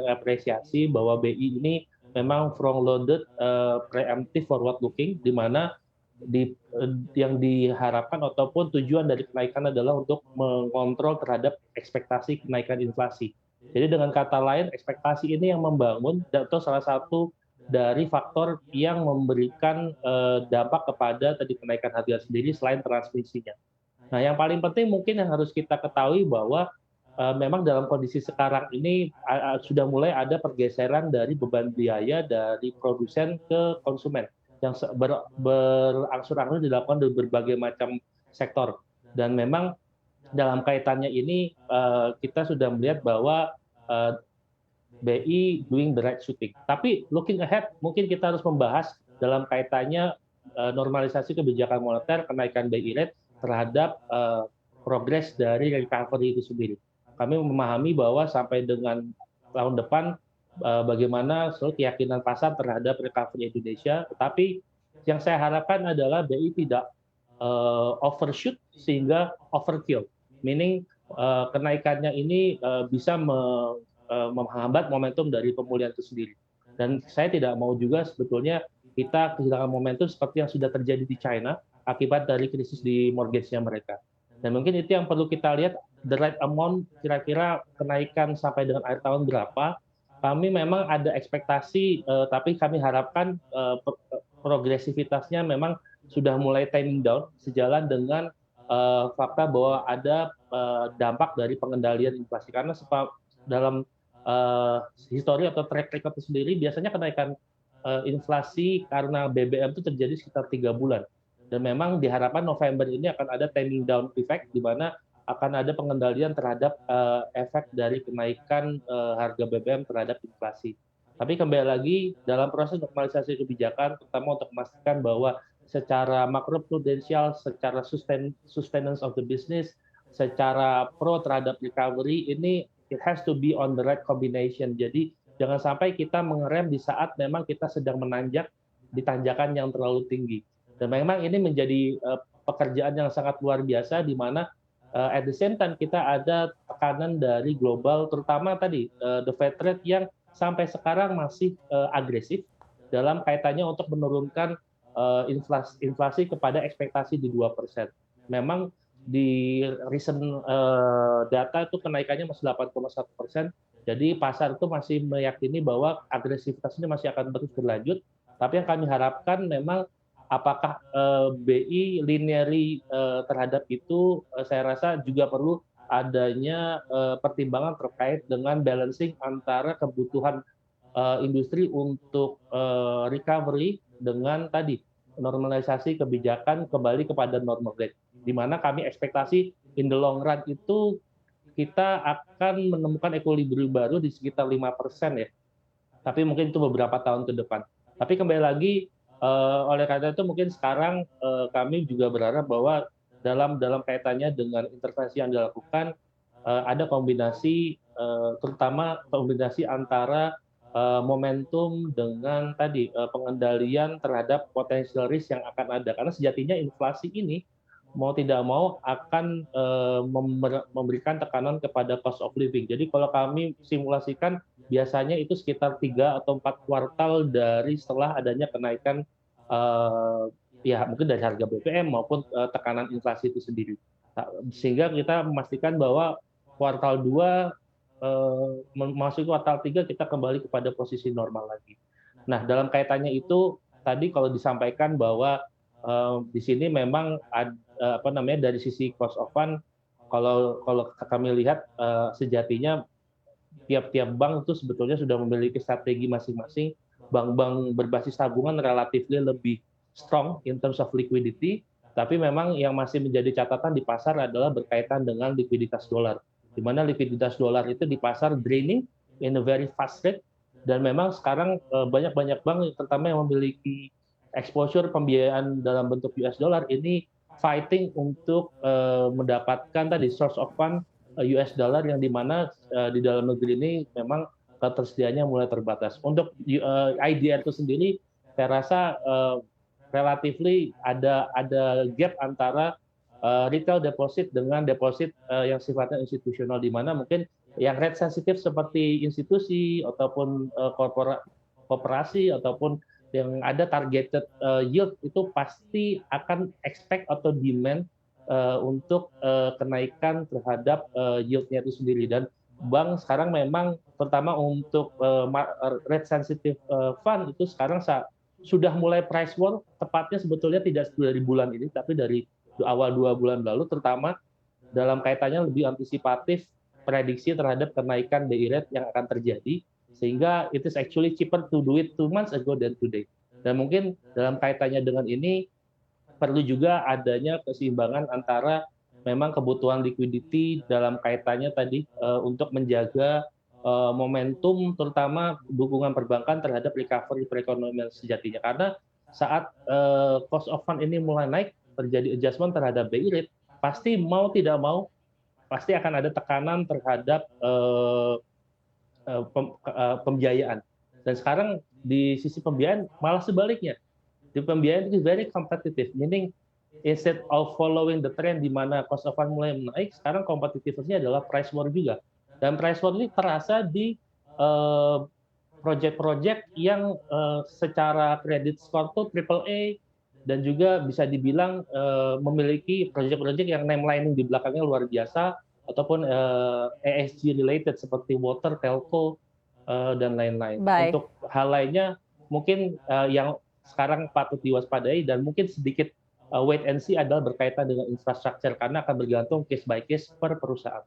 apresiasi bahwa BI ini memang front loaded, preemptive forward looking, di mana yang diharapkan ataupun tujuan dari kenaikan adalah untuk mengontrol terhadap ekspektasi kenaikan inflasi. Jadi dengan kata lain, ekspektasi ini yang membangun atau salah satu dari faktor yang memberikan dampak kepada tadi kenaikan harga sendiri selain transmisinya. Nah, yang paling penting mungkin yang harus kita ketahui bahwa memang dalam kondisi sekarang ini sudah mulai ada pergeseran dari beban biaya dari produsen ke konsumen yang berangsur-angsur dilakukan di berbagai macam sektor. Dan memang dalam kaitannya ini kita sudah melihat bahwa BI doing the right shooting. Tapi looking ahead, mungkin kita harus membahas dalam kaitannya normalisasi kebijakan moneter, kenaikan BI rate terhadap progres dari recovery itu sendiri. Kami memahami bahwa sampai dengan tahun depan bagaimana seluruh keyakinan pasar terhadap recovery Indonesia, tetapi yang saya harapkan adalah BI tidak overshoot sehingga overkill, meaning kenaikannya ini bisa menghambat momentum dari pemulihan itu sendiri. Dan saya tidak mau juga sebetulnya kita kehilangan momentum seperti yang sudah terjadi di China akibat dari krisis di mortgage-nya mereka. Dan mungkin itu yang perlu kita lihat, the right amount, kira-kira kenaikan sampai dengan akhir tahun berapa. Kami memang ada ekspektasi, tapi kami harapkan progresivitasnya memang sudah mulai timing down, sejalan dengan fakta bahwa ada dampak dari pengendalian inflasi. Karena dalam histori atau track record itu sendiri, biasanya kenaikan inflasi karena BBM itu terjadi sekitar 3 bulan. Dan memang diharapkan November ini akan ada timing down effect, di mana akan ada pengendalian terhadap efek dari kenaikan harga BBM terhadap inflasi. Tapi kembali lagi, dalam proses normalisasi kebijakan, terutama untuk memastikan bahwa secara makroprudensial, secara sustenance of the business, secara pro terhadap recovery, ini it has to be on the right combination. Jadi jangan sampai kita mengerem di saat memang kita sedang menanjak di tanjakan yang terlalu tinggi. Dan memang ini menjadi pekerjaan yang sangat luar biasa, di mana at the same time kita ada tekanan dari global, terutama tadi the Fed rate yang sampai sekarang masih agresif dalam kaitannya untuk menurunkan inflasi kepada ekspektasi di 2%. Memang di recent data itu kenaikannya masih 8,1%. Jadi pasar itu masih meyakini bahwa agresivitas ini masih akan terus berlanjut. Tapi yang kami harapkan memang apakah BI lineary terhadap itu, saya rasa juga perlu adanya pertimbangan terkait dengan balancing antara kebutuhan industri untuk recovery dengan tadi normalisasi kebijakan kembali kepada normal rate, di mana kami ekspektasi in the long run itu kita akan menemukan equilibrium baru di sekitar 5% ya. Tapi mungkin itu beberapa tahun ke depan. Tapi kembali lagi, oleh karena itu mungkin sekarang kami juga berharap bahwa dalam kaitannya dengan intervensi yang dilakukan ada kombinasi, terutama kombinasi antara momentum dengan tadi pengendalian terhadap potensial risk yang akan ada. Karena sejatinya inflasi ini mau tidak mau akan memberikan tekanan kepada cost of living. Jadi kalau kami simulasikan biasanya itu sekitar 3 atau 4 kuartal dari setelah adanya kenaikan ya mungkin dari harga BBM maupun tekanan inflasi itu sendiri. Sehingga kita memastikan bahwa kuartal 2 memasuki kuartal 3 kita kembali kepada posisi normal lagi. Nah, dalam kaitannya itu tadi kalau disampaikan bahwa di sini memang dari sisi cost of fund, kalau kami lihat sejatinya tiap-tiap bank itu sebetulnya sudah memiliki strategi masing-masing. Bank-bank berbasis tabungan relatif lebih strong in terms of liquidity, tapi memang yang masih menjadi catatan di pasar adalah berkaitan dengan likuiditas dolar, di mana likuiditas dolar itu di pasar draining in a very fast rate, dan memang sekarang banyak bank terutama yang memiliki exposure pembiayaan dalam bentuk US dollar ini fighting untuk mendapatkan tadi source of fund US dollar, yang dimana di dalam negeri ini memang ketersediaannya mulai terbatas. Untuk IDR itu sendiri, saya rasa relatively ada gap antara retail deposit dengan deposit yang sifatnya institusional, di mana mungkin yang rate sensitif seperti institusi ataupun koperasi ataupun yang ada targeted yield itu pasti akan expect atau demand untuk kenaikan terhadap yield-nya itu sendiri. Dan bank sekarang memang terutama untuk rate sensitive fund itu sekarang sudah mulai price war, tepatnya sebetulnya tidak dari bulan ini tapi dari awal 2 bulan lalu, terutama dalam kaitannya lebih antisipatif prediksi terhadap kenaikan BI rate yang akan terjadi, sehingga it is actually cheaper to do it 2 months ago than today. Dan mungkin dalam kaitannya dengan ini perlu juga adanya keseimbangan antara memang kebutuhan liquidity dalam kaitannya tadi untuk menjaga momentum terutama dukungan perbankan terhadap recovery perekonomian sejatinya. Karena saat cost of fund ini mulai naik, terjadi adjustment terhadap BI rate, pasti mau tidak mau pasti akan ada tekanan terhadap pembiayaan. Dan sekarang di sisi pembiayaan malah sebaliknya. Di pembiayaan itu very competitive, meaning instead of following the trend di mana cost of fund mulai naik, sekarang kompetitifnya adalah price war juga. Dan price war ini terasa di project-project yang secara credit score tuh AAA dan juga bisa dibilang memiliki project-project yang name lining di belakangnya luar biasa ataupun ESG related seperti water, telco dan lain-lain. Untuk hal lainnya mungkin yang sekarang patut diwaspadai dan mungkin sedikit wait and see adalah berkaitan dengan infrastruktur karena akan bergantung case by case per perusahaan.